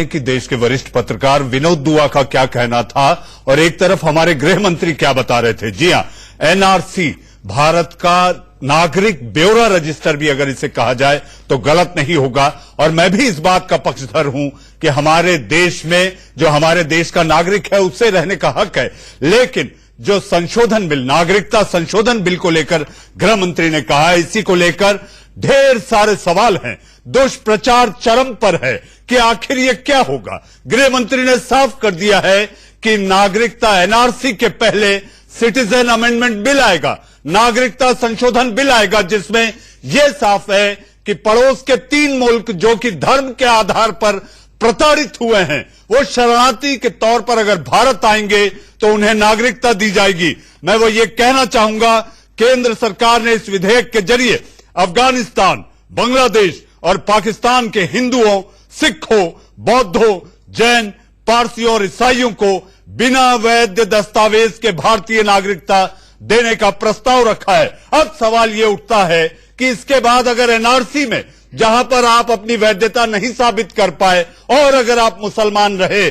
कि देश के वरिष्ठ पत्रकार विनोद दुआ का क्या कहना था और एक तरफ हमारे गृह मंत्री क्या बता रहे थे। जी हां, एनआरसी भारत का नागरिक ब्यौरा रजिस्टर भी अगर इसे कहा जाए तो गलत नहीं होगा। और मैं भी इस बात का पक्षधर हूं कि हमारे देश में जो हमारे देश का नागरिक है उससे रहने का हक है। लेकिन जो संशोधन बिल, नागरिकता संशोधन बिल को लेकर गृह मंत्री ने कहा है, इसी को लेकर ढेर सारे सवाल हैं। दुष्प्रचार चरम पर है कि आखिर ये क्या होगा। गृह मंत्री ने साफ कर दिया है कि नागरिकता एनआरसी के पहले सिटीजन अमेंडमेंट बिल आएगा, नागरिकता संशोधन बिल आएगा, जिसमें यह साफ है कि पड़ोस के 3 मुल्क जो कि धर्म के आधार पर प्रताड़ित हुए हैं, वो शरणार्थी के तौर पर अगर भारत आएंगे तो उन्हें नागरिकता दी जाएगी। मैं वो ये कहना चाहूंगा, केंद्र सरकार ने इस विधेयक के जरिए अफगानिस्तान, बांग्लादेश और पाकिस्तान के हिंदुओं, सिखों, बौद्धों, जैन, पारसियों और ईसाइयों को बिना वैध दस्तावेज के भारतीय नागरिकता देने का प्रस्ताव रखा है। अब सवाल यह उठता है कि इसके बाद अगर एनआरसी में जहां पर आप अपनी वैधता नहीं साबित कर पाए और अगर आप मुसलमान रहे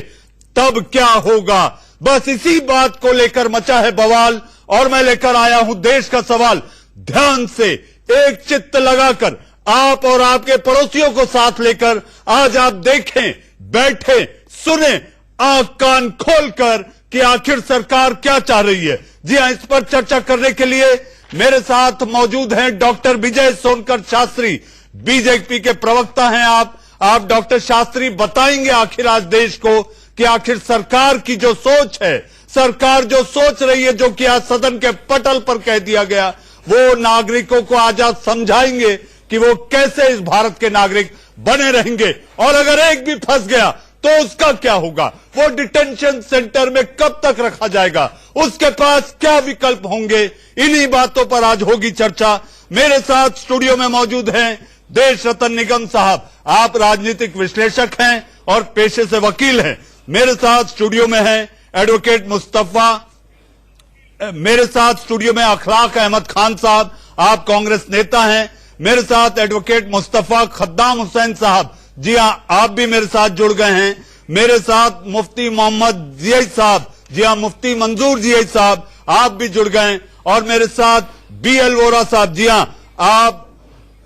तब क्या होगा। बस इसी बात को लेकर मचा है बवाल और मैं लेकर आया हूं देश का सवाल। ध्यान से एक चित्त लगाकर आप और आपके पड़ोसियों को साथ लेकर आज आप देखें, बैठे, सुने, आंख कान खोलकर कि आखिर सरकार क्या चाह रही है। जी हां, इस पर चर्चा करने के लिए मेरे साथ मौजूद हैं डॉक्टर विजय सोनकर शास्त्री, बीजेपी के प्रवक्ता हैं आप डॉक्टर शास्त्री बताएंगे आखिर आज देश को कि आखिर सरकार की जो सोच है, सरकार जो सोच रही है, जो कि आज सदन के पटल पर कह दिया गया, वो नागरिकों को आज आप समझाएंगे कि वो कैसे इस भारत के नागरिक बने रहेंगे और अगर एक भी फंस गया तो उसका क्या होगा, वो डिटेंशन सेंटर में कब तक रखा जाएगा, उसके पास क्या विकल्प होंगे। इन्हीं बातों पर आज होगी चर्चा। मेरे साथ स्टूडियो में मौजूद हैं देश रतन निगम साहब, आप राजनीतिक विश्लेषक हैं और पेशे से वकील हैं। मेरे साथ स्टूडियो में हैं एडवोकेट मुस्तफा, मेरे साथ स्टूडियो में अखलाक अहमद खान साहब, आप कांग्रेस नेता हैं। मेरे साथ एडवोकेट मुस्तफा खद्दाम हुसैन साहब, जी हां, आप भी मेरे साथ जुड़ गए हैं। मेरे साथ मुफ्ती मोहम्मद जियाई साहब, जी हां, मुफ्ती मंजूर जियाई साहब, आप भी जुड़ गए। और मेरे साथ BL वोरा साहब, जी हां, आप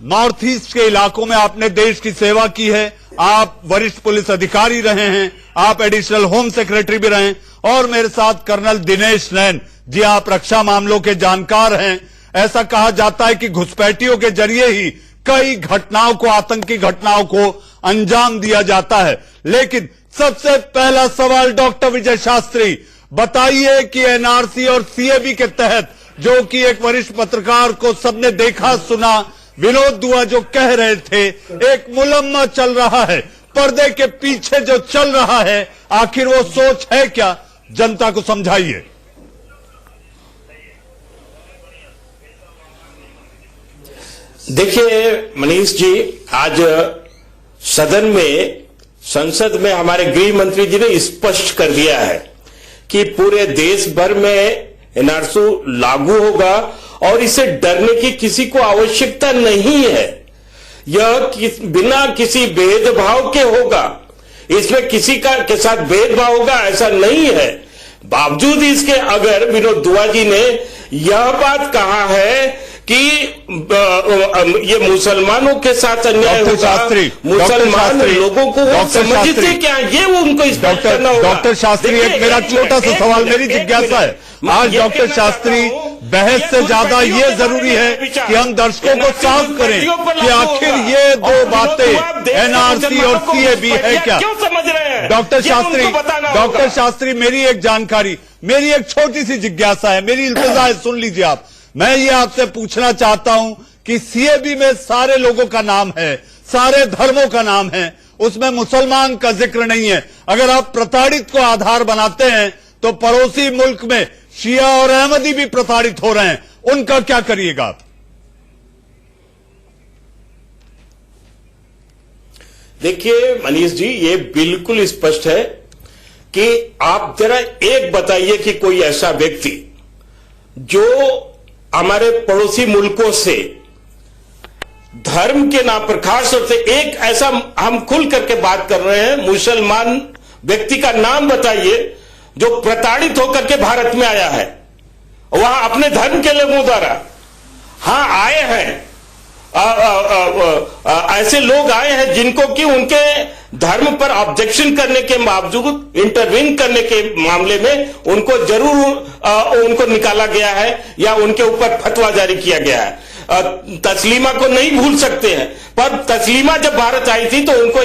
नॉर्थ ईस्ट के इलाकों में आपने देश की सेवा की है, आप वरिष्ठ पुलिस अधिकारी रहे हैं, आप एडिशनल होम सेक्रेटरी भी रहे। और मेरे साथ कर्नल दिनेश नैन, जी आप रक्षा मामलों के जानकार हैं। ऐसा कहा जाता है कि घुसपैठियों के जरिए ही कई घटनाओं को, आतंकी घटनाओं को अंजाम दिया जाता है। लेकिन सबसे पहला सवाल डॉक्टर विजय शास्त्री, बताइए कि एनआरसी और CAB के तहत जो कि एक वरिष्ठ पत्रकार को सबने देखा सुना, विनोद दुआ जो कह रहे थे, एक मुलम्मा चल रहा है, पर्दे के पीछे जो चल रहा है, आखिर वो सोच है क्या, जनता को समझाइए। देखिए मनीष जी, आज सदन में, संसद में हमारे गृह मंत्री जी ने स्पष्ट कर दिया है कि पूरे देश भर में एनआरसी लागू होगा और इसे डरने की किसी को आवश्यकता नहीं है। यह बिना किसी भेदभाव के होगा, इसमें किसी के साथ भेदभाव होगा ऐसा नहीं है। बावजूद इसके अगर विनोद दुआ जी ने यह बात कहा है कि ये मुसलमानों के साथ अन्याय होगा, मुसलमान लोगों को समझते क्या, ये उनको इस बात करना होगा। डॉक्टर शास्त्री, एक मेरा छोटा सा सवाल, मेरी जिज्ञासा है आज डॉक्टर शास्त्री, बहस से ज्यादा ये जरूरी है कि हम दर्शकों को साफ करें कि आखिर ये दो बातें एनआरसी और CAB है क्या। डॉक्टर शास्त्री, मेरी एक जानकारी, मेरी एक छोटी सी जिज्ञासा है, मेरी इल्तिजा है, सुन लीजिए आप। मैं ये आपसे पूछना चाहता हूं कि CAB में सारे लोगों का नाम है, सारे धर्मों का नाम है, उसमें मुसलमान का जिक्र नहीं है। अगर आप प्रताड़ित को आधार बनाते हैं तो पड़ोसी मुल्क में शिया और अहमदी भी प्रताड़ित हो रहे हैं, उनका क्या करिएगा आप? देखिए मनीष जी, ये बिल्कुल स्पष्ट है कि आप जरा एक बताइए कि कोई ऐसा व्यक्ति जो हमारे पड़ोसी मुल्कों से धर्म के नाम पर, खास तौर से एक ऐसा हम खुल करके बात कर रहे हैं, मुसलमान व्यक्ति का नाम बताइए जो प्रताड़ित होकर के भारत में आया है, वहां अपने धर्म के लोगों द्वारा। हां, आए हैं ऐसे लोग आए हैं जिनको कि उनके धर्म पर ऑब्जेक्शन करने के बावजूद, इंटरवीन करने के मामले में उनको जरूर उनको निकाला गया है या उनके ऊपर फतवा जारी किया गया है। तस्लीमा को नहीं भूल सकते हैं, पर तस्लीमा जब भारत आई थी तो उनको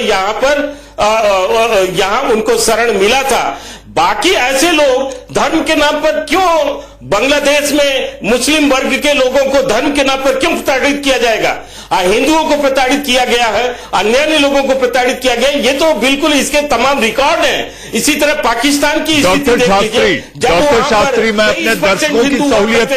यहां उनको शरण मिला था। बाकी ऐसे लोग धर्म के नाम पर क्यों, बांग्लादेश में मुस्लिम वर्ग के लोगों को धर्म के नाम पर क्यों प्रताड़ित किया जाएगा? हिंदुओं को प्रताड़ित किया गया है, अन्य लोगों को प्रताड़ित किया गया, ये तो बिल्कुल इसके तमाम रिकॉर्ड हैं। इसी तरह पाकिस्तान की स्थिति देख लीजिए। डॉक्टर शास्त्री, मैं अपने दर्शकों की सहूलियत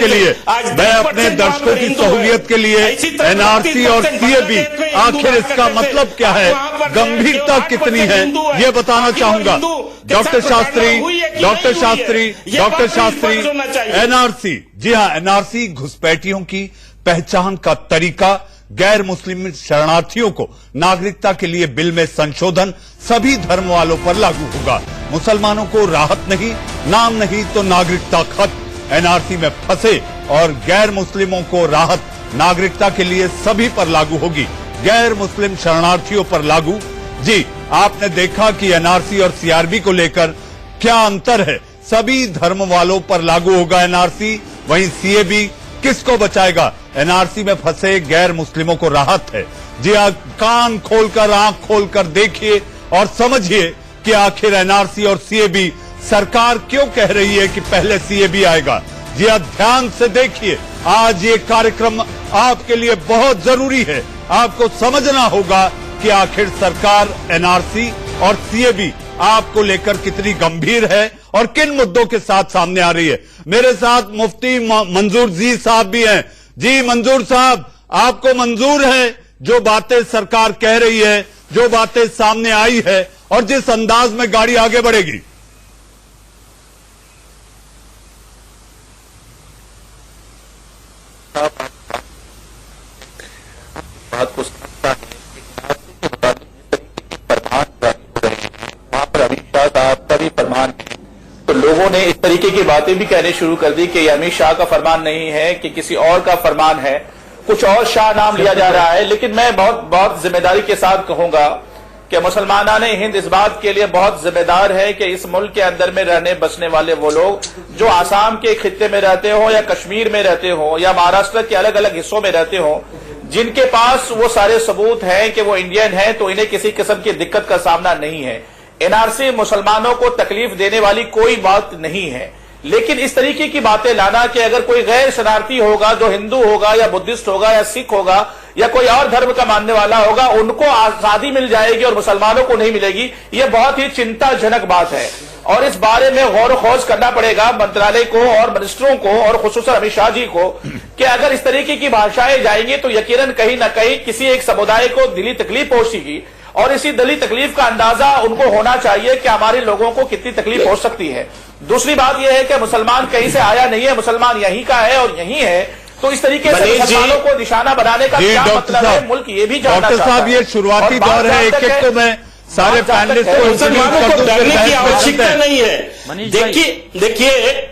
के लिए एनआरसी और सीएबी, आखिर इसका मतलब क्या है, गंभीरता कितनी है, ये बताना चाहूंगा। डॉक्टर शास्त्री, एनआरसी, जी हां, एनआरसी घुसपैठियों की पहचान का तरीका, गैर मुस्लिम शरणार्थियों को नागरिकता के लिए बिल में संशोधन सभी धर्म वालों पर लागू होगा। मुसलमानों को राहत नहीं, नाम नहीं तो नागरिकता खत्म। एनआरसी में फंसे और गैर मुस्लिमों को राहत, नागरिकता के लिए सभी पर लागू होगी, गैर मुस्लिम शरणार्थियों पर लागू। जी, आपने देखा कि एनआरसी और सीआरबी को लेकर क्या अंतर है। सभी धर्म वालों पर लागू होगा एनआरसी, वहीं सीएबी किसको बचाएगा? एनआरसी में फंसे गैर मुस्लिमों को राहत है। जी हाँ, कान खोलकर, आंख खोलकर देखिए और समझिए कि आखिर एनआरसी और सीएबी सरकार क्यों कह रही है कि पहले सीएबी आएगा। जी हाँ, ध्यान से देखिए, आज ये कार्यक्रम आपके लिए बहुत जरूरी है। आपको समझना होगा कि आखिर सरकार एनआरसी और सीएबी आपको लेकर कितनी गंभीर है और किन मुद्दों के साथ सामने आ रही है। मेरे साथ मुफ्ती मंजूर जी साहब भी हैं। जी मंजूर साहब, आपको मंजूर है जो बातें सरकार कह रही है, जो बातें सामने आई है और जिस अंदाज में गाड़ी आगे बढ़ेगी? बात को समझता है वहां पर अमित शाह साहब का भी फरमान है, तो लोगों ने इस तरीके की बातें भी कहने शुरू कर दी कि अमित शाह का फरमान नहीं है, कि किसी और का फरमान है, कुछ और शाह नाम लिया जा रहा है। लेकिन मैं बहुत जिम्मेदारी के साथ कहूंगा कि मुसलमानान हिंद इस बात के लिए बहुत जिम्मेदार है कि इस मुल्क के अंदर में रहने बसने वाले वो लोग जो आसाम के खित्ते में रहते हो या कश्मीर में रहते हो या महाराष्ट्र के अलग अलग हिस्सों में रहते हो, जिनके पास वो सारे सबूत हैं कि वो इंडियन है, तो इन्हें किसी किस्म की दिक्कत का सामना नहीं है। एनआरसी मुसलमानों को तकलीफ देने वाली कोई बात नहीं है। लेकिन इस तरीके की बातें लाना कि अगर कोई गैर शरणार्थी होगा, जो हिंदू होगा या बुद्धिस्ट होगा या सिख होगा या कोई और धर्म का मानने वाला होगा, उनको आजादी मिल जाएगी और मुसलमानों को नहीं मिलेगी, ये बहुत ही चिंताजनक बात है। और इस बारे में गौर खोज करना पड़ेगा मंत्रालय को और मिनिस्टरों को और खुसूसन अमित शाह जी को कि अगर इस तरीके की भाषाएं जाएंगी तो यकीनन कहीं ना कहीं किसी एक समुदाय को दिली तकलीफ पहुंचेगी। और इसी दिली तकलीफ का अंदाजा उनको होना चाहिए कि हमारे लोगों को कितनी तकलीफ हो सकती है। दूसरी बात यह है कि मुसलमान कहीं से आया नहीं है, मुसलमान यहीं का है और यहीं है, तो इस तरीके से मुसलमानों को निशाना बनाने का क्या मतलब है, मुल्क ये भी जानना चाहता है। डॉक्टर साहब, ये शुरुआती दौर है, एक एक को मैं सारे पैनलिस्ट को मुसलमानों को डरने की आवश्यकता नहीं है। देखिए,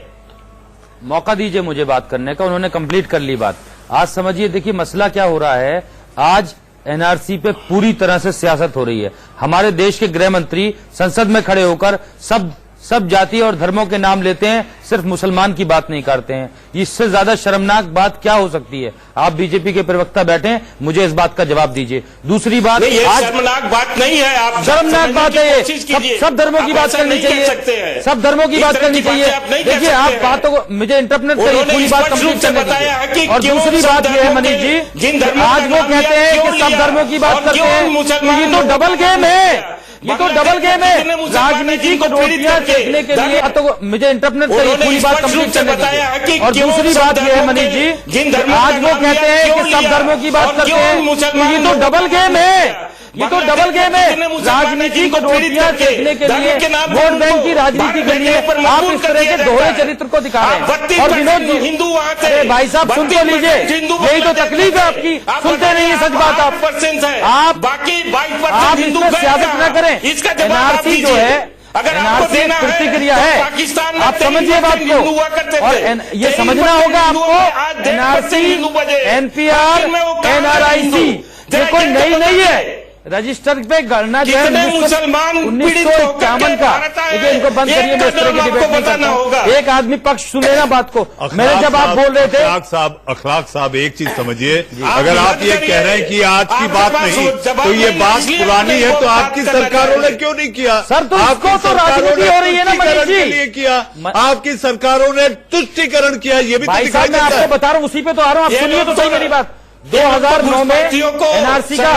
मौका दीजिए मुझे बात करने का, उन्होंने कंप्लीट कर ली बात। आज समझिए, देखिए मसला क्या हो रहा है। आज एनआरसी पे पूरी तरह से सियासत हो रही है। हमारे देश के गृह मंत्री संसद में खड़े होकर सब जाति और धर्मों के नाम लेते हैं, सिर्फ मुसलमान की बात नहीं करते हैं। इससे ज्यादा शर्मनाक बात क्या हो सकती है? आप बीजेपी के प्रवक्ता बैठे हैं, मुझे इस बात का जवाब दीजिए। दूसरी बात, आज शर्मनाक बात नहीं है, आप शर्मनाक बात है ये। सब धर्मों की बात करनी चाहिए, सब धर्मों की बात करनी चाहिए। देखिए, आप बातों को मुझे इंटरप्रेट करिए, पूरी बात कंप्लीट करने दीजिए। और दूसरी बात यह है मनीष जी, आज वो कहते हैं कि सब धर्मों की बात करते हैं, ये तो डबल गेम है, ये तो डबल गेम है। राजनीति को रोटियां सेकने के लिए तो मुझे इंटरप्रेट करिए, पूरी बात कंप्लीट करने दीजिए। और दूसरी बात यह है मनीष जी, आज वो कहते हैं कि सब धर्मों की बात करते हैं, ये तो डबल गेम है, ये तो डबल गेम है। राजनीति को रोटियां देखने के लिए, वोट बैंक की राजनीति के लिए आप इस तरह के दोहरे चरित्र को दिखा रहे हैं। और विनोद जी, हिंदू अरे भाई साहब सुन तो लीजिए, यही तो तकलीफ है आपकी, सुनते नहीं है सच बात। आप बाकी 22% हिंदू सियासत न करें। इसका एनआरसी जो है, अगर आपको देना है प्रतिक्रिया है, पाकिस्तान आप समझिए बात को। और ये समझना होगा आपको, एनआरसी, एनपीआर, एनआरआईसी ये कोई नई नहीं है। रजिस्टर पे गणना जो है 1951 का, देखिए इनको बंद करिए, मैं इस तरह की डिबेट नहीं करता हूं। एक आदमी पक्ष सुन लेना बात को। मैंने जब आप बोल रहे थे अखलाक साहब एक चीज समझिए, अगर आप ये कह रहे हैं कि आज की बात नहीं तो ये बात पुरानी है, तो आपकी सरकारों ने क्यों नहीं किया? सर तो आपको तो राजनीति हो रही है ना मनीष जी, लिए किया आपकी सरकारों ने तुष्टिकरण किया, ये भी भाई साहब मैं आपको बता रहा हूँ, उसी पे तो आ रहा हूँ, आप सुनिए तो सही मेरी बात। 2009 में एनआरसी का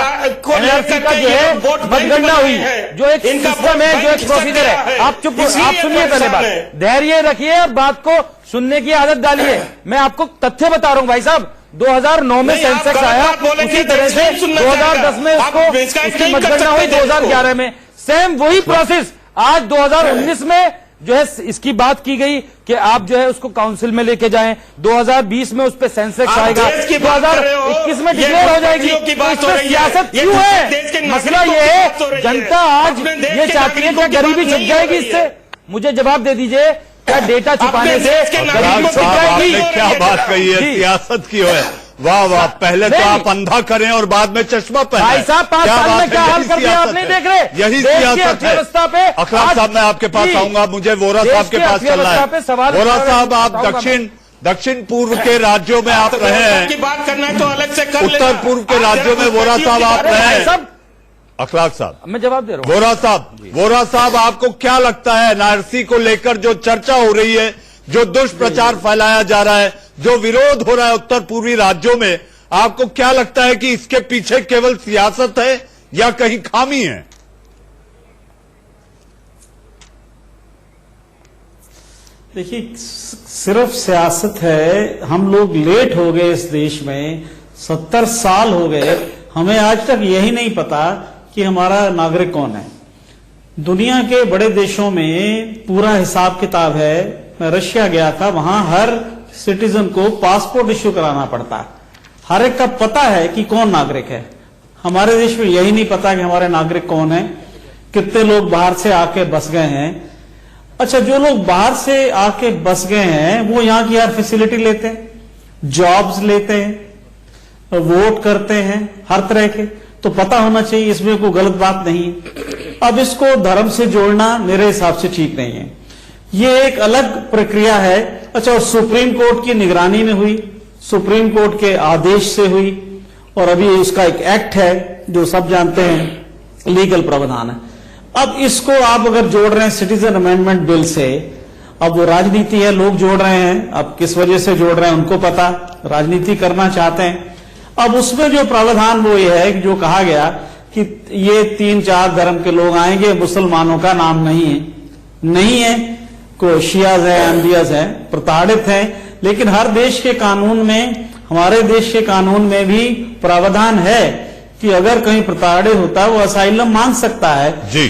जो है मतगणना हुई, जो एक सिस्टम है, जो एक प्रोसीजर है। आप चुप, आप सुनिए पहले बात, धैर्य रखिए और बात को सुनने की आदत डालिए। मैं आपको तथ्य बता रहा हूं भाई साहब। 2009 में सेंसेक्स आया, उसी तरह से 2010 में उसकी मतगणना हुई, 2011 में सेम वही प्रोसेस आज 2019 में जो है इसकी बात की गई कि आप जो है उसको काउंसिल में लेके जाएं। 2020 में उस पर सेंसेक्स आएगा, 2021 में डिक्लेयर हो जाएगी। तो इस पर सियासत क्यों है? मसला ये है, जनता आज ये चाहती है क्या गरीबी छुप जाएगी इससे? मुझे जवाब दे दीजिए, क्या डेटा छुपाने से गरीबी छुप जाएगी? क्या बात कही है, सियासत की है। वाह वाह, पहले तो आप अंधा करें और बाद में चश्मा पहने। भाई साहब 5 साल में क्या हाल कर दिया आप नहीं देख रहे? यही सियासत है। अखलाक साहब मैं आपके पास आऊंगा, मुझे वोरा साहब के पास चलना है। वोरा साहब आप दक्षिण पूर्व के राज्यों में आप रहे हैं, की बात करना है तो अलग से कर उत्तर पूर्व के राज्यों में वोरा साहब आप रहे हैं। अखलाक साहब मैं जवाब दे रहा हूँ। वोरा साहब आपको क्या लगता है एनआरसी को लेकर जो चर्चा हो रही है, जो दुष्प्रचार फैलाया जा रहा है, जो विरोध हो रहा है उत्तर पूर्वी राज्यों में, आपको क्या लगता है कि इसके पीछे केवल सियासत है या कहीं खामी है? देखिए सिर्फ सियासत है। हम लोग लेट हो गए इस देश में, 70 साल हो गए, हमें आज तक यही नहीं पता कि हमारा नागरिक कौन है। दुनिया के बड़े देशों में पूरा हिसाब किताब है। मैं रशिया गया था, वहां हर सिटीजन को पासपोर्ट इश्यू कराना पड़ता है, हर एक का पता है कि कौन नागरिक है। हमारे देश में यही नहीं पता कि हमारे नागरिक कौन है, कितने लोग बाहर से आके बस गए हैं। अच्छा, जो लोग बाहर से आके बस गए हैं वो यहाँ की हर फैसिलिटी लेते हैं, जॉब्स लेते हैं, वोट करते हैं, हर तरह के, तो पता होना चाहिए, इसमें कोई गलत बात नहीं है। अब इसको धर्म से जोड़ना मेरे हिसाब से ठीक नहीं है, ये एक अलग प्रक्रिया है। अच्छा, और सुप्रीम कोर्ट की निगरानी में हुई, सुप्रीम कोर्ट के आदेश से हुई, और अभी उसका एक एक्ट है जो सब जानते हैं, लीगल प्रावधान है। अब इसको आप अगर जोड़ रहे हैं सिटीजन अमेंडमेंट बिल से, अब वो राजनीति है, लोग जोड़ रहे हैं, अब किस वजह से जोड़ रहे हैं उनको पता, राजनीति करना चाहते हैं। अब उसमें जो प्रावधान वो ये है कि जो कहा गया कि ये 3-4 धर्म के लोग आएंगे, मुसलमानों का नाम नहीं है, को शियाज है, अहमदियाज है, प्रताड़ित है। लेकिन हर देश के कानून में, हमारे देश के कानून में भी प्रावधान है कि अगर कहीं प्रताड़ित होता है वो असाइलम मांग सकता है जी।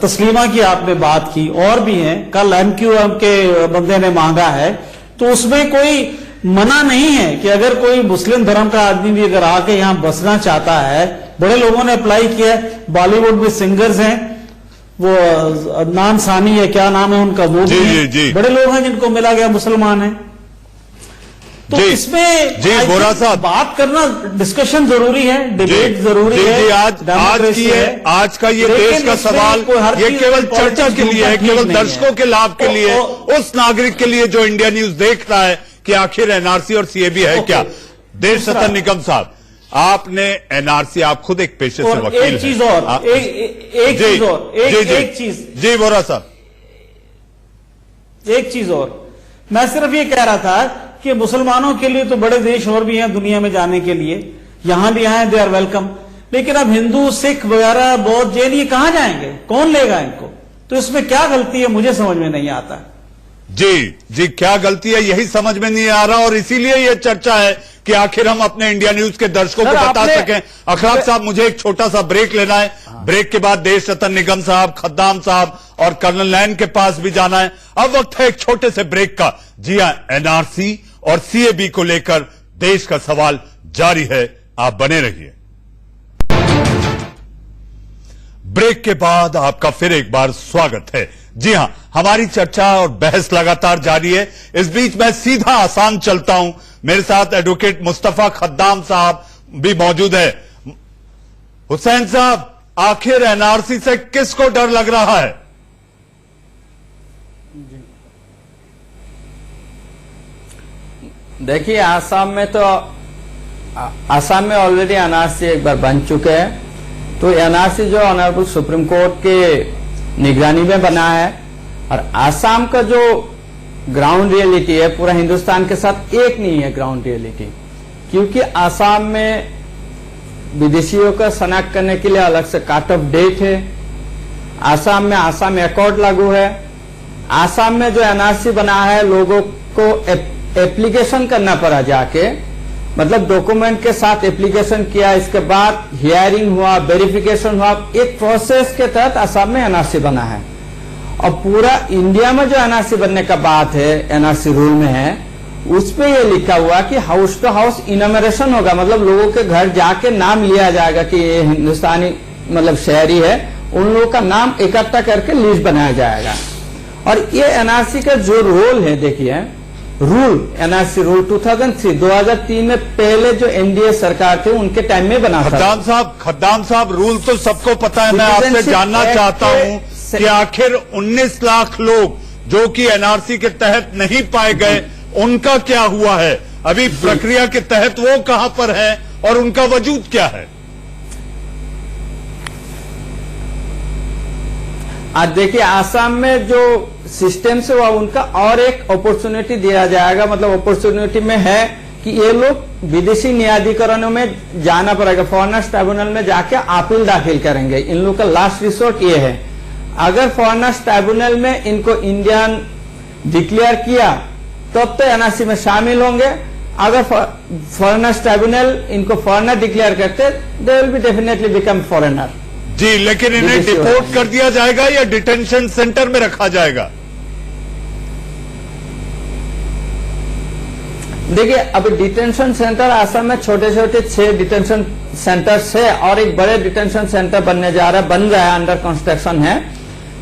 तस्लीमा की आपने बात की, और भी है, कल एमक्यूएम के बंदे ने मांगा है, तो उसमें कोई मना नहीं है कि अगर कोई मुस्लिम धर्म का आदमी भी अगर आके यहाँ बसना चाहता है। बड़े लोगों ने अप्लाई किया, बॉलीवुड में सिंगर्स हैं, वो अदनान सानी है, क्या नाम है उनका, वो भी बड़े लोग हैं जिनको मिला गया, मुसलमान है। तो इसमें वोरा साहब बात करना, डिस्कशन जरूरी है, डिबेट जरूरी है। आज का ये देश का सवाल ये केवल चर्चा के लिए है, केवल दर्शकों के लाभ के लिए, उस नागरिक के लिए जो इंडिया न्यूज देख रहा है कि आखिर एनआरसी और सीएबी है क्या। देश सतन निगम साहब, आपने एनआरसी, आप खुद एक पेशे से वकील हैं। एक चीज जी वोरा साहब, एक चीज और, मैं सिर्फ ये कह रहा था कि मुसलमानों के लिए तो बड़े देश और भी हैं दुनिया में जाने के लिए, यहां भी आए, दे आर वेलकम। लेकिन अब हिंदू, सिख वगैरह, बौद्ध, जैन, ये कहां जाएंगे, कौन लेगा इनको? तो इसमें क्या गलती है, मुझे समझ में नहीं आता। जी क्या गलती है, यही समझ में नहीं आ रहा, और इसीलिए यह चर्चा है कि आखिर हम अपने इंडिया न्यूज के दर्शकों को बता सकें। अखलाक साहब, मुझे एक छोटा सा ब्रेक लेना है। ब्रेक के बाद देश रतन निगम साहब, खद्दाम साहब और कर्नल नैन के पास भी जाना है। अब वक्त है एक छोटे से ब्रेक का। जी हां, एनआरसी और सीएबी को लेकर देश का सवाल जारी है, आप बने रहिए। ब्रेक के बाद आपका फिर एक बार स्वागत है। जी हां, हमारी चर्चा और बहस लगातार जारी है। इस बीच मैं सीधा आसाम चलता हूं। मेरे साथ एडवोकेट मुस्तफा खद्दाम साहब भी मौजूद है। हुसैन साहब, आखिर एनआरसी से किसको डर लग रहा है? देखिए, आसाम में ऑलरेडी एनआरसी एक बार बन चुके हैं। तो एनआरसी जो ऑनरेबल सुप्रीम कोर्ट के निगरानी में बना है, और आसाम का जो ग्राउंड रियलिटी है पूरा हिंदुस्तान के साथ एक नहीं है ग्राउंड रियलिटी, क्योंकि आसाम में विदेशियों का शनाख्त करने के लिए अलग से कट ऑफ डेट है। आसाम में आसाम एकॉर्ड लागू है। आसाम में जो एनआरसी बना है, लोगों को एप्लीकेशन करना पड़ा जाके, मतलब डॉक्यूमेंट के साथ एप्लीकेशन किया, इसके बाद हियरिंग हुआ, वेरिफिकेशन हुआ, एक प्रोसेस के तहत आसाम में एनआरसी बना है। और पूरा इंडिया में जो एनआरसी बनने का बात है, एनआरसी रूल में है, उसपे ये लिखा हुआ कि हाउस टू हाउस इनमरेशन होगा, मतलब लोगों के घर जाके नाम लिया जाएगा कि ये हिंदुस्तानी मतलब शहरी है, उन लोगों का नाम इकट्ठा करके लिस्ट बनाया जाएगा। और ये एनआरसी का जो रोल है, देखिए रूल, एनआरसी रूल 2003 में पहले जो एनडीए सरकार थे उनके टाइम में बना था। खद्दाम साहब, रूल तो सबको पता है। मैं आपसे जानना चाहता हूं कि आखिर 19 लाख लोग जो कि एनआरसी के तहत नहीं पाए गए, उनका क्या हुआ है? अभी प्रक्रिया के तहत वो कहां पर है और उनका वजूद क्या है? आज देखिए, आसाम में जो सिस्टम से हुआ, उनका और एक अपॉर्चुनिटी दिया जाएगा। मतलब अपॉर्चुनिटी में है कि ये लोग विदेशी न्यायाधिकरणों में जाना पड़ेगा, फॉरेनर्स ट्राइब्यूनल में जाके अपील दाखिल करेंगे। इन लोग का लास्ट रिसोर्ट ये है। अगर फॉरेनर्स ट्राइब्यूनल में इनको इंडियन डिक्लेयर किया तब तो एनआरसी में शामिल होंगे। अगर फॉरेनर्स ट्राइब्यूनल इनको फॉरेनर डिक्लेयर करते, they will be definitely become foreigner. जी, लेकिन इन्हें डिपोर्ट कर दिया जाएगा या डिटेंशन सेंटर में रखा जाएगा? देखिए, अब डिटेंशन सेंटर आसाम में छोटे छोटे 6 डिटेंशन सेंटर्स है और एक बड़े डिटेंशन सेंटर बन रहा है, अंडर कंस्ट्रक्शन है।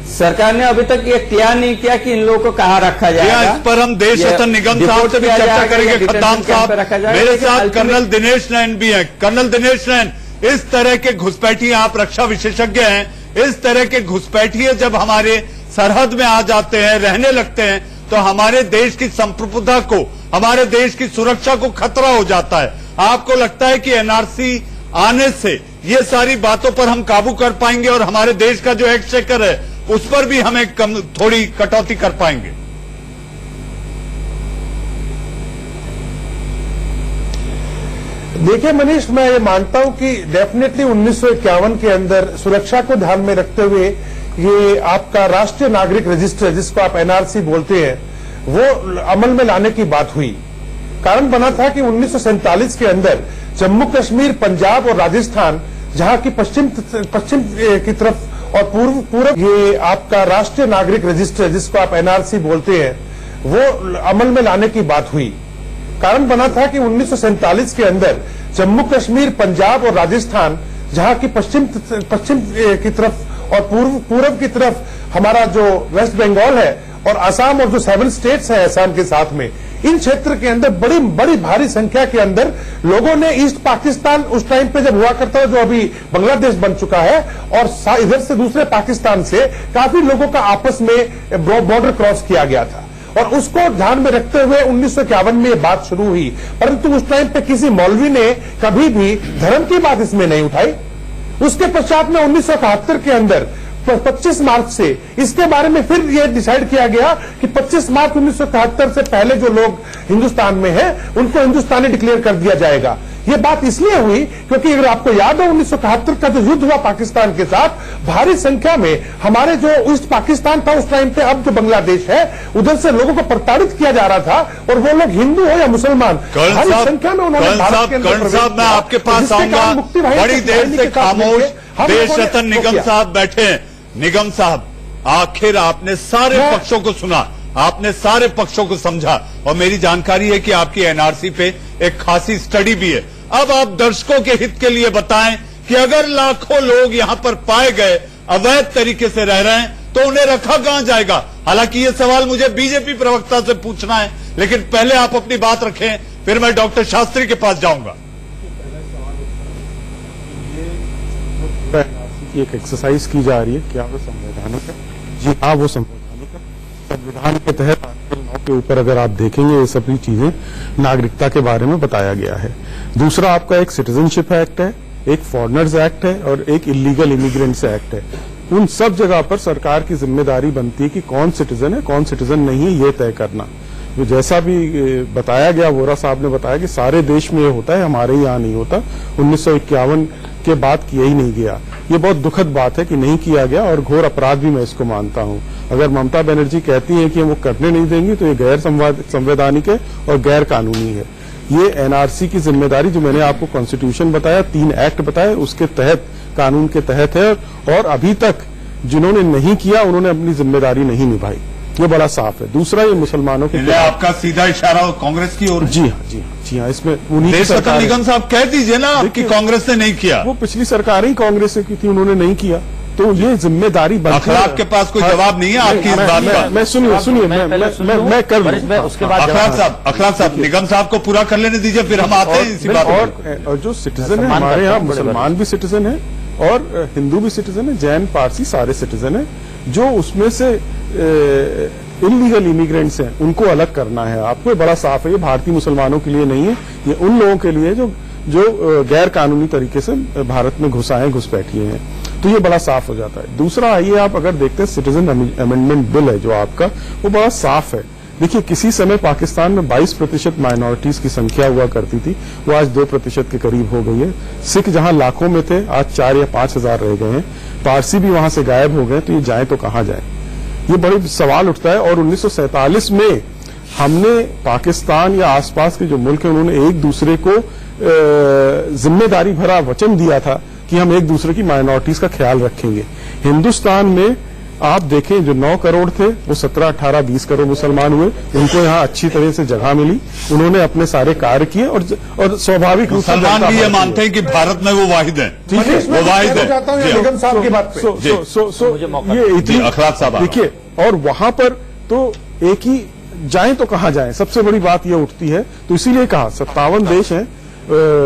सरकार ने अभी तक ये क्लियर नहीं किया कि इन लोगों को कहाँ रखा जाएगा। इस पर हम देश रतन निगम साहब से भी चर्चा करेंगे। खद्दाम साहब, मेरे साथ कर्नल दिनेश नैन भी हैं। कर्नल दिनेश नैन, इस तरह के घुसपैठिए, आप रक्षा विशेषज्ञ हैं, इस तरह के घुसपैठिए जब हमारे सरहद में आ जाते हैं, रहने लगते हैं, तो हमारे देश की संप्रभुता को, हमारे देश की सुरक्षा को खतरा हो जाता है। आपको लगता है कि एनआरसी आने से ये सारी बातों पर हम काबू कर पाएंगे और हमारे देश का जो एक्सचेकर है उस पर भी हमें थोड़ी कटौती कर पाएंगे? देखिए मनीष, मैं ये मानता हूं कि डेफिनेटली 1951 के अंदर सुरक्षा को ध्यान में रखते हुए ये आपका राष्ट्रीय नागरिक रजिस्टर, जिसको आप एनआरसी बोलते हैं, वो अमल में लाने की बात हुई। कारण बना था कि 1947 के अंदर जम्मू कश्मीर, पंजाब और राजस्थान, जहां की पश्चिम की तरफ और पूर्व ये आपका राष्ट्रीय नागरिक रजिस्टर, जिसको आप एनआरसी बोलते हैं, वो अमल में लाने की बात हुई। कारण बना था कि 1947 के अंदर जम्मू कश्मीर, पंजाब और राजस्थान, जहां की पश्चिम की तरफ और पूर्व की तरफ हमारा जो वेस्ट बंगाल है, और असम और जो 7 स्टेट्स है असम के साथ में, इन क्षेत्र के अंदर बड़ी भारी संख्या के अंदर लोगों ने ईस्ट पाकिस्तान उस टाइम पे जब हुआ करता है, जो अभी बांग्लादेश बन चुका है, और इधर से दूसरे पाकिस्तान से काफी लोगों का आपस में बॉर्डर क्रॉस किया गया था। और उसको ध्यान में रखते हुए 1951 में ये बात शुरू हुई। परंतु उस टाइम पे किसी मौलवी ने कभी भी धर्म की बात इसमें नहीं उठाई। उसके पश्चात में 1971 के अंदर 25 मार्च से इसके बारे में फिर यह डिसाइड किया गया कि 25 मार्च 1971 से पहले जो लोग हिंदुस्तान में हैं, उनको हिंदुस्तानी डिक्लेयर कर दिया जाएगा। ये बात इसलिए हुई क्योंकि अगर आपको याद हो 1971 का जो युद्ध हुआ पाकिस्तान के साथ, भारी संख्या में हमारे जो ईस्ट पाकिस्तान था उस टाइम पे, अब जो बांग्लादेश है, उधर से लोगों को प्रताड़ित किया जा रहा था, और वो लोग हिंदू हो या मुसलमान, भारी संख्या में उन्होंने भारत के अंदर प्रवेश किया। मैं आपके पास आऊंगा, बड़ी देर से खामोश देशरतन निगम साहब बैठे हैं। निगम साहब, आखिर आपने सारे पक्षों को सुना, आपने सारे पक्षों को समझा, और मेरी जानकारी है कि आपकी एनआरसी पे एक खासी स्टडी भी है। अब आप दर्शकों के हित के लिए बताएं कि अगर लाखों लोग यहां पर पाए गए अवैध तरीके से रह रहे हैं तो उन्हें रखा कहां जाएगा। हालांकि ये सवाल मुझे बीजेपी प्रवक्ता से पूछना है, लेकिन पहले आप अपनी बात रखें, फिर मैं डॉक्टर शास्त्री के पास जाऊंगा। एक एक्सरसाइज की जा रही है, क्या वो संवैधानिक है? जी हाँ, वो संवैधानिक है। संविधान के तहत आर्टिकल 9 के ऊपर अगर आप देखेंगे, ये सभी चीजें नागरिकता के बारे में बताया गया है। दूसरा, आपका एक सिटीजनशिप एक्ट है, एक फॉरेनर्स एक्ट है, और एक इलीगल इमिग्रेंट्स एक्ट है। उन सब जगह पर सरकार की जिम्मेदारी बनती है कि कौन सिटीजन है, कौन सिटीजन नहीं है, ये तय करना। तो जैसा भी बताया गया, वोरा साहब ने बताया कि सारे देश में ये होता है, हमारे यहाँ नहीं होता। 1951 के बाद किया ही नहीं गया। ये बहुत दुखद बात है कि नहीं किया गया, और घोर अपराध भी मैं इसको मानता हूँ। अगर ममता बनर्जी कहती हैं कि वो करने नहीं देंगी, तो ये गैर संवैधानिक है और गैर कानूनी है। ये एनआरसी की जिम्मेदारी, जो मैंने आपको कॉन्स्टिट्यूशन बताया, 3 एक्ट बताए, उसके तहत, कानून के तहत है, और अभी तक जिन्होंने नहीं किया उन्होंने अपनी जिम्मेदारी नहीं निभाई। ये बड़ा साफ है। दूसरा, ये मुसलमानों के आपका सीधा इशारा कांग्रेस की ओर। जी हाँ, जी हाँ, जी हाँ, इसमें देशरतन निगम साहब कह दीजिए ना, आपकी कांग्रेस ने नहीं किया। वो पिछली सरकारें ही कांग्रेस से की थी, उन्होंने नहीं किया, तो ये जिम्मेदारी बनती है। आपके पास कोई जवाब नहीं है आपकी इस बात का? मैं सुनिए, मैं कर लूं उसके बाद अखलाक साहब, निगम साहब को पूरा कर लेने दीजिए, फिर हम आते हैं इसी बात पर। और जो सिटीजन है हमारे यहाँ, मुसलमान भी सिटीजन है और हिंदू भी सिटीजन है, जैन, पारसी सारे सिटीजन है। जो उसमें से इलीगल इमिग्रेंट्स हैं, उनको अलग करना है आपको। बड़ा साफ है, ये भारतीय मुसलमानों के लिए नहीं है, ये उन लोगों के लिए जो गैर कानूनी तरीके से भारत में घुसाए, घुसपैठिए हैं। तो ये बड़ा साफ हो जाता है। दूसरा, आइए आप अगर देखते हैं, सिटीजन अमेंडमेंट बिल है जो आपका, वो बड़ा साफ है। देखिए, किसी समय पाकिस्तान में 22% माइनॉरिटीज की संख्या हुआ करती थी, वो आज 2% के करीब हो गई है। सिख जहां लाखों में थे, आज 4 या 5 हजार रह गए हैं। पारसी भी वहां से गायब हो गए, तो ये जाए तो कहां जाए, ये बड़ी सवाल उठता है। और 1947 में हमने पाकिस्तान या आसपास के जो मुल्क हैं, उन्होंने एक दूसरे को जिम्मेदारी भरा वचन दिया था कि हम एक दूसरे की माइनॉरिटीज का ख्याल रखेंगे। हिंदुस्तान में आप देखें, जो 9 करोड़ थे, वो 17, 18, 20 करोड़ मुसलमान हुए। उनको यहाँ अच्छी तरह से जगह मिली, उन्होंने अपने सारे कार्य किए, और स्वाभाविक रूप से मुसलमान भी ये मानते हैं कि भारत में वो वाहिद है। ठीक है, वो वाहिद है। निगम साहब की बात पे ये इतनी अखलाक साहब देखिए, और वहां पर तो एक ही जाए तो कहां जाए, सबसे बड़ी बात ये उठती है। तो इसीलिए कहा 57 देश हैं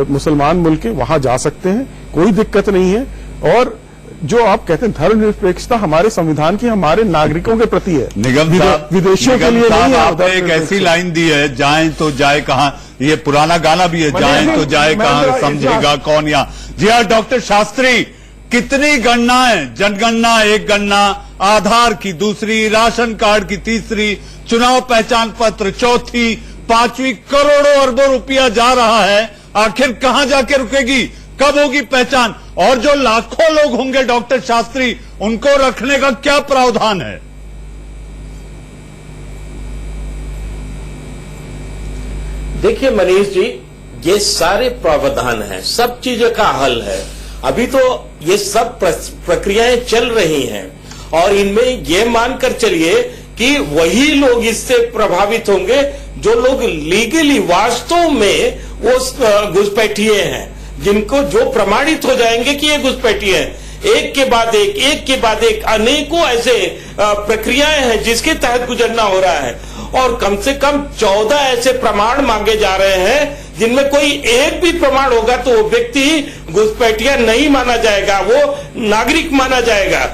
मुसलमान मुल्क के, वहां जा सकते हैं, कोई दिक्कत नहीं है। और जो आप कहते हैं धर्मनिरपेक्षता हमारे संविधान की, हमारे नागरिकों के प्रति है, निगम साहब, विदेशियों के लिए नहीं है। आपने एक ऐसी लाइन दी है, जाएं तो जाए कहां, ये पुराना गाना भी है, जाएं तो जाए कहां, समझेगा कौन यहाँ। जी हाँ, डॉक्टर शास्त्री, कितनी गणनाएं, जनगणना एक गणना, आधार की दूसरी, राशन कार्ड की तीसरी, चुनाव पहचान पत्र चौथी, 5वीं, करोड़ों अरबों रुपया जा रहा है। आखिर कहां जाके रुकेगी, कब होगी पहचान? और जो लाखों लोग होंगे डॉक्टर शास्त्री, उनको रखने का क्या प्रावधान है? देखिए मनीष जी, ये सारे प्रावधान हैं, सब चीजों का हल है। अभी तो ये सब प्रक्रियाएं चल रही हैं, और इनमें ये मानकर चलिए कि वही लोग इससे प्रभावित होंगे जो लोग लीगली वास्तव में वो घुसपैठिए हैं, जिनको जो प्रमाणित हो जाएंगे कि ये घुसपैठिए हैं। एक के बाद एक अनेकों ऐसे प्रक्रियाएं हैं जिसके तहत गुजरना हो रहा है, और कम से कम 14 ऐसे प्रमाण मांगे जा रहे हैं जिनमें कोई एक भी प्रमाण होगा तो वो व्यक्ति घुसपैठिया नहीं माना जाएगा, वो नागरिक माना जाएगा।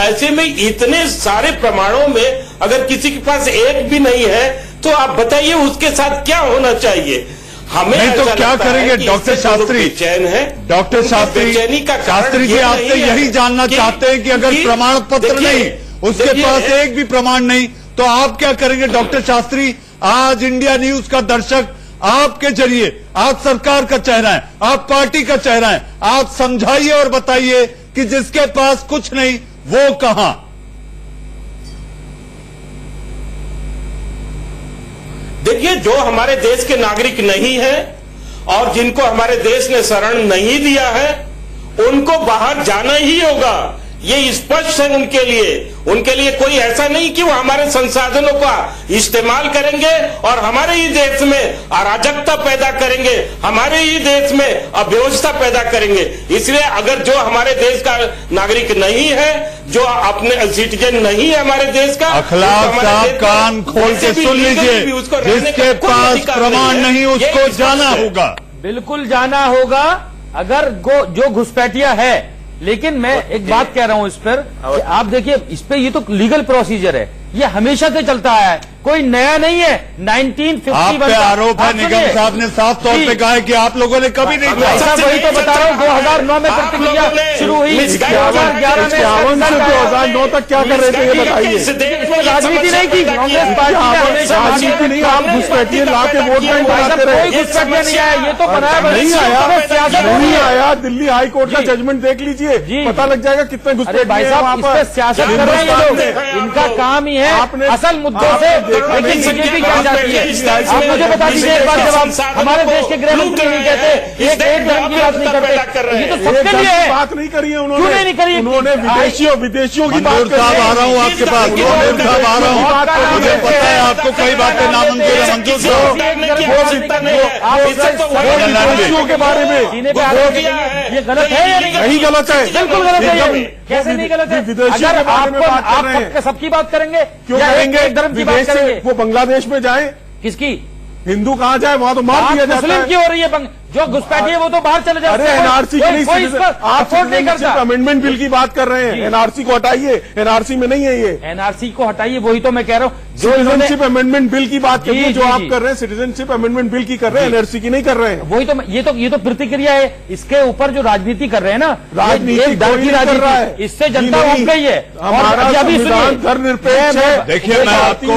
ऐसे में इतने सारे प्रमाणों में अगर किसी के पास एक भी नहीं है, तो आप बताइए उसके साथ क्या होना चाहिए। हमें नहीं तो क्या करेंगे डॉक्टर शास्त्री? चैन है डॉक्टर शास्त्री, शास्त्री जी आपसे यही जानना चाहते हैं कि अगर प्रमाण पत्र नहीं, उसके पास एक भी प्रमाण नहीं, तो आप क्या करेंगे डॉक्टर शास्त्री? आज इंडिया न्यूज का दर्शक आपके जरिए, आप सरकार का चेहरा है, आप पार्टी का चेहरा है, आप समझाइए और बताइए कि जिसके पास कुछ नहीं वो कहां। देखिए, जो हमारे देश के नागरिक नहीं है और जिनको हमारे देश ने शरण नहीं दिया है, उनको बाहर जाना ही होगा। ये स्पष्ट है उनके लिए कोई ऐसा नहीं कि वो हमारे संसाधनों का इस्तेमाल करेंगे और हमारे ही देश में अराजकता पैदा करेंगे, हमारे ही देश में अव्यवस्था पैदा करेंगे। इसलिए अगर जो हमारे देश का नागरिक नहीं है, जो अपने सिटीजन नहीं है हमारे देश का, अखलाक साहब कान खोल के सुन लीजिए, जिसके पास प्रमाण नहीं उसको जाना होगा, बिल्कुल जाना होगा। अगर जो घुसपैठिया है, लेकिन मैं एक बात कह रहा हूं इस पर कि आप देखिए, इस पे ये तो लीगल प्रोसीजर है, ये हमेशा से चलता आया है, कोई नया नहीं है। 1951 आप पे आरोप है, निगम साहब ने साफ तौर पे कहा है कि आप लोगों ने कभी नहीं किया। ऐसा वही तो बता रहा हूँ, 2009 में प्रतिक्रिया शुरू हुई, 2011 में 2009 तक क्या कर रहे थे ये बताइए। राजनीति नहीं की कांग्रेस पार्टी ने, हमेशा राजनीति नहीं, आप घुसपैठिए ला के वोट बैंक बनाते रहे। कोई घुसपैठिया नहीं आया, ये तो बनाया नहीं आया। दिल्ली हाई कोर्ट का जजमेंट देख लीजिए, पता लग जाएगा कितने घुसपैठिए भाई साहब, इस पे सियासत कर रहे हैं लोग, इनका काम ही है असल मुद्दों से। लेकिन बीजेपी क्या चाहती है, आप मुझे बता दीजिए एक बार, जब आप हमारे देश के गृह मंत्री नहीं कहते, एक धर्म की बात नहीं करते, ये तो सबके लिए है। बात नहीं करी है उन्होंने, क्यों नहीं करी? उन्होंने विदेशियों की बात मंजूर साहब आ रहा हूँ आपके पास, मंजूर साहब आ रहा हूँ, मुझे पता है आपको कई बातें नामंजूर है। मंजूर साहब विदेशियों के बारे में ये गलत है या नहीं? गलत है, बिल्कुल गलत है। कैसे नहीं गलत है? विदेशियों के बारे में बात कर रहे हैं, सबकी बात करेंगे, क्यों करेंगे? धर्म की बात करेंगे। वो बांग्लादेश में जाए, किसकी? हिंदू कहाँ जाए, वहां तो मार दिया जाता मुस्लिम है। की हो रही है, जो घुसपैठी है वो तो बाहर चले जाते हैं। अरे एनआरसी की नहीं, आप सपोर्ट नहीं करता। अमेंडमेंट बिल की बात कर रहे हैं, एनआरसी को हटाइए, एनआरसी में नहीं है ये। एनआरसी को हटाइए, वही तो मैं कह रहा हूँ। सिटीजनशिप अमेंडमेंट बिल की बात करिए, जो आप कर रहे हैं सिटीजनशिप अमेंडमेंट बिल की कर रहे हैं, एनआरसी की नहीं कर रहे हैं। वही तो ये तो प्रतिक्रिया है, इसके ऊपर जो राजनीति कर रहे हैं ना, राजनीति दल की राजनीति, इससे जनता उठ गई है। हमारा संविधान धर्मनिरपेक्ष है। देखिए, मैं आपको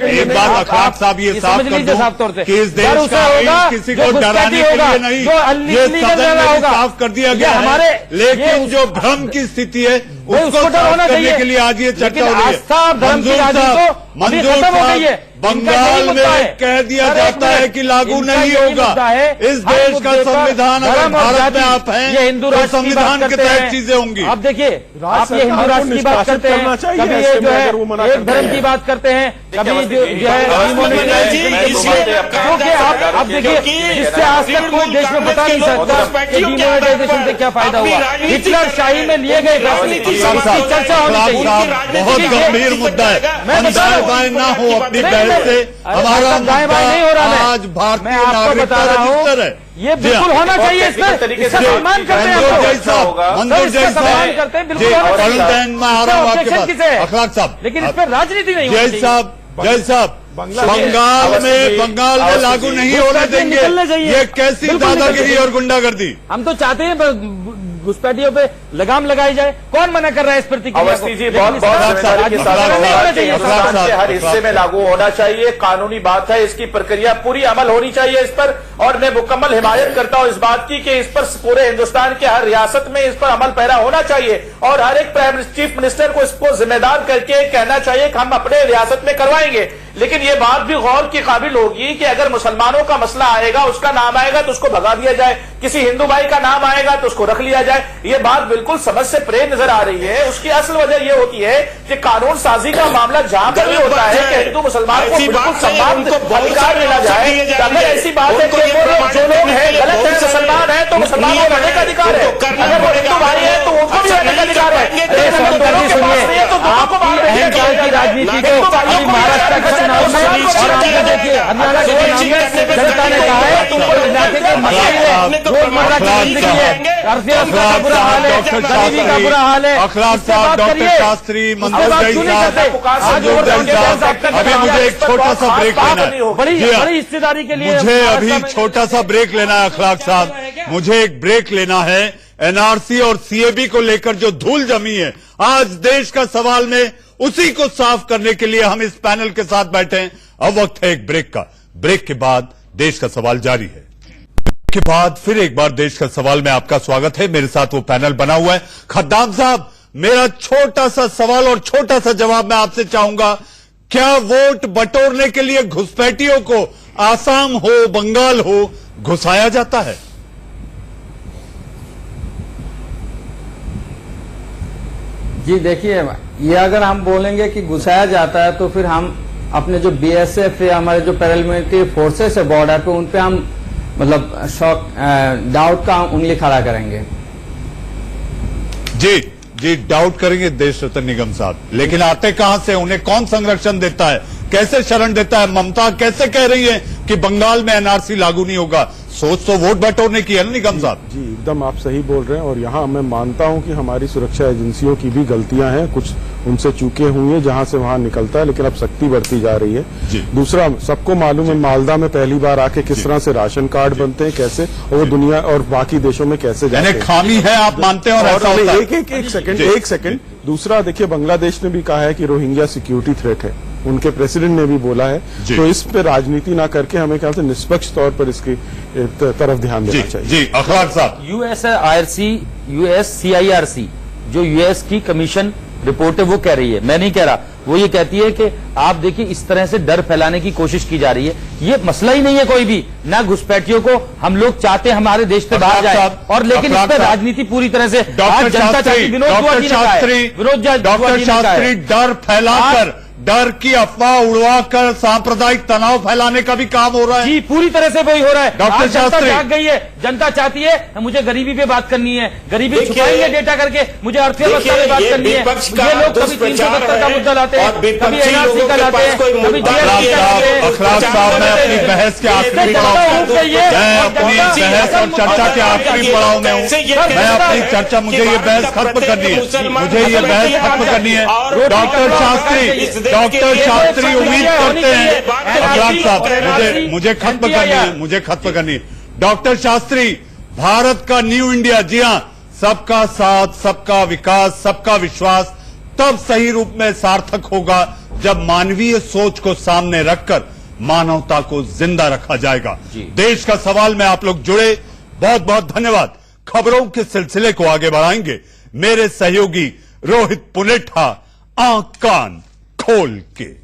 एक बात अखलाक साहब ये साफ कर दूं कि इस देश का किसी को डराने के लिए नहीं, ये सदन में साफ कर दिया गया है। लेकिन जो भ्रम की स्थिति है उसको साफ करने के लिए आज ये चर्चा हो रही है। मंजूर साहब, बंगाल में कह दिया जाता है कि लागू नहीं होगा। इस देश का संविधान अगर भारत में आप हैं, ये हिंदू तो संविधान के तहत चीजें होंगी। अब देखिए, आप ये हिंदू राष्ट्र की बात करते हैं, कभी ये जो है एक धर्म की बात करते हैं, कभी जो है अब देखिए, जिससे आज तक कोई देश में बता नहीं सकता कि डिमोनेटाइजेशन से क्या फायदा हुआ। हिटलर शाही में लिए गए चर्चा होनी चाहिए। बहुत गंभीर मुद्दा है, हम दाएं बाएं ना हो अपनी बहस से। हमारा दाएं बाएं नहीं हो रहा है, आज भारतीय मैं आपको बता रहा हूँ, ये बिल्कुल होना चाहिए। इसका सम्मान करते हैं, मंजूर जैसा सम्मान करते हैं, बिल्कुल होना चाहिए। मैं आ रहा हूँ आपके पास, अखलाक साहब, लेकिन इस पर राजनीति नहीं होनी चाहिए। जय साहब, बंगाल में लागू नहीं होने देंगे, ये कैसी दादागिरी और गुंडागर्दी? हम तो चाहते हैं घुसपैठियों पे लगाम लगाई जाए। कौन मना कर रहा है इस प्रतिक्रिया को? अवस्थी जी, बहुत जिम्मेदारी के साथ हर हिस्से में लागू होना चाहिए। कानूनी बात है, इसकी प्रक्रिया पूरी अमल होनी चाहिए इस पर। और मैं मुकम्मल हिमायत करता हूं इस बात की कि इस पर पूरे हिंदुस्तान के हर रियासत में इस पर अमल पैरा होना चाहिए। और हर एक चीफ मिनिस्टर को इसको जिम्मेदार करके कहना चाहिए कि हम अपने रियासत में करवाएंगे। लेकिन ये बात भी गौर की काबिल होगी कि अगर मुसलमानों का मसला आएगा, उसका नाम आएगा तो उसको भगा दिया जाए, किसी हिंदू भाई का नाम आएगा तो उसको रख लिया जाए। ये बात बिल्कुल समझ से परे नजर आ रही है। उसकी असल वजह यह होती है कि कानून साजी का मामला जहां पर भी होता है कि हिंदू मुसलमान को बिल्कुल समान अधिकार मिला जाए। अगर ऐसी बात है कि जो लोग हैं गलत है, मुसलमान है, तो मुसलमानों को रहने का अधिकार है। अगर वो हिंदू भाई है तो उनको भी रहने का अधिकार है। की राजनीति को महाराष्ट्र का चुनाव में देखिए, हरियाणा के चुनाव में जनता ने कहा है तुमको इलाके के मसले रोजमर्रा की जिंदगी है, अर्थव्यवस्था का बुरा हाल है, गरीबी का बुरा हाल है। अखलाक साहब, डॉक्टर शास्त्री, मंजूर साहब, अभी मुझे एक छोटा सा ब्रेक लेना है। बड़ी हिस्सेदारी के लिए मुझे अभी छोटा सा ब्रेक लेना है। अखलाक साहब, मुझे एक ब्रेक लेना है। एनआरसी और सीएबी को लेकर जो धूल जमी है आज देश का सवाल में, उसी को साफ करने के लिए हम इस पैनल के साथ बैठे हैं। अब वक्त है एक ब्रेक का। ब्रेक के बाद देश का सवाल जारी है। ब्रेक के बाद फिर एक बार देश का सवाल में आपका स्वागत है। मेरे साथ वो पैनल बना हुआ है। खद्दाम साहब, मेरा छोटा सा सवाल और छोटा सा जवाब मैं आपसे चाहूंगा, क्या वोट बटोरने के लिए घुसपैठियों को आसाम हो, बंगाल हो, घुसाया जाता है? जी देखिए, ये अगर हम बोलेंगे कि घुसाया जाता है तो फिर हम अपने जो बीएसएफ या हमारे जो पैरामिलिट्री फोर्सेस है बॉर्डर पे, उन पे हम मतलब डाउट का उंगली खड़ा करेंगे। जी जी, डाउट करेंगे देश रतन निगम साहब, लेकिन आते कहां से? उन्हें कौन संरक्षण देता है, कैसे शरण देता है? ममता कैसे कह रही है कि बंगाल में एनआरसी लागू नहीं होगा? सोच तो वोट बटोरने की है ना निगम साहब? जी एकदम आप सही बोल रहे हैं, और यहाँ मैं मानता हूँ कि हमारी सुरक्षा एजेंसियों की भी गलतियां हैं, कुछ उनसे चूके हुई हैं जहां से वहां निकलता है, लेकिन अब सख्ती बढ़ती जा रही है। दूसरा, सबको मालूम है मालदा में पहली बार आके किस तरह से राशन कार्ड बनते हैं, कैसे, और वो दुनिया और बाकी देशों में कैसे जाते हैं। खामी है आप मानते हैं? और एक सेकंड, दूसरा देखिए, बांग्लादेश ने भी कहा है कि रोहिंग्या सिक्योरिटी थ्रेट है, उनके प्रेसिडेंट ने भी बोला है। तो इस पे राजनीति ना करके हमें ख्याल से निष्पक्ष तौर पर इसकी तरफ ध्यान देना चाहिए। जी अखलाक साहब, USCIRC जो यूएस की कमीशन रिपोर्ट है वो कह रही है, मैं नहीं कह रहा, वो ये कहती है कि आप देखिए इस तरह से डर फैलाने की कोशिश की जा रही है। ये मसला ही नहीं है कोई भी, ना घुसपैठियों को हम लोग चाहते हमारे देश से बाहर जाए, और लेकिन इस पर राजनीति पूरी तरह से डॉक्टर शास्त्री डर फैलाकर, डर की अफवाह उड़वाकर सांप्रदायिक तनाव फैलाने का भी काम हो रहा है। जी पूरी तरह से वही हो रहा है। डॉक्टर शास्त्री जाग गई है, जनता चाहती है मुझे गरीबी पे बात करनी है, गरीबी छुपाएंगे डेटा करके, मुझे अर्थव्यवस्था पे बात करनी है। ये लोग कभी 370 का मुद्दा लाते हैं, कभी एनआरसी का लाते हैं, कभी जीएसटी का लाते हैं। अखलाक साहब, मैं अपनी बहस के आखिरी पड़ाव में हूं, मैं अपनी बहस और चर्चा के आखिरी पड़ाव में हूं। मैं अपनी चर्चा, मुझे ये बहस खत्म करनी है, मुझे ये बहस खत्म करनी है। डॉक्टर शास्त्री उम्मीद करते हैं, अखलाक साहब मुझे खत्म करनी है, मुझे खत्म करनी है। डॉक्टर शास्त्री, भारत का न्यू इंडिया, जी हां, सबका साथ, सबका विकास, सबका विश्वास तब सही रूप में सार्थक होगा जब मानवीय सोच को सामने रखकर मानवता को जिंदा रखा जाएगा। देश का सवाल में आप लोग जुड़े, बहुत बहुत धन्यवाद। खबरों के सिलसिले को आगे बढ़ाएंगे मेरे सहयोगी रोहित पुनेठा, आंख कान खोल के।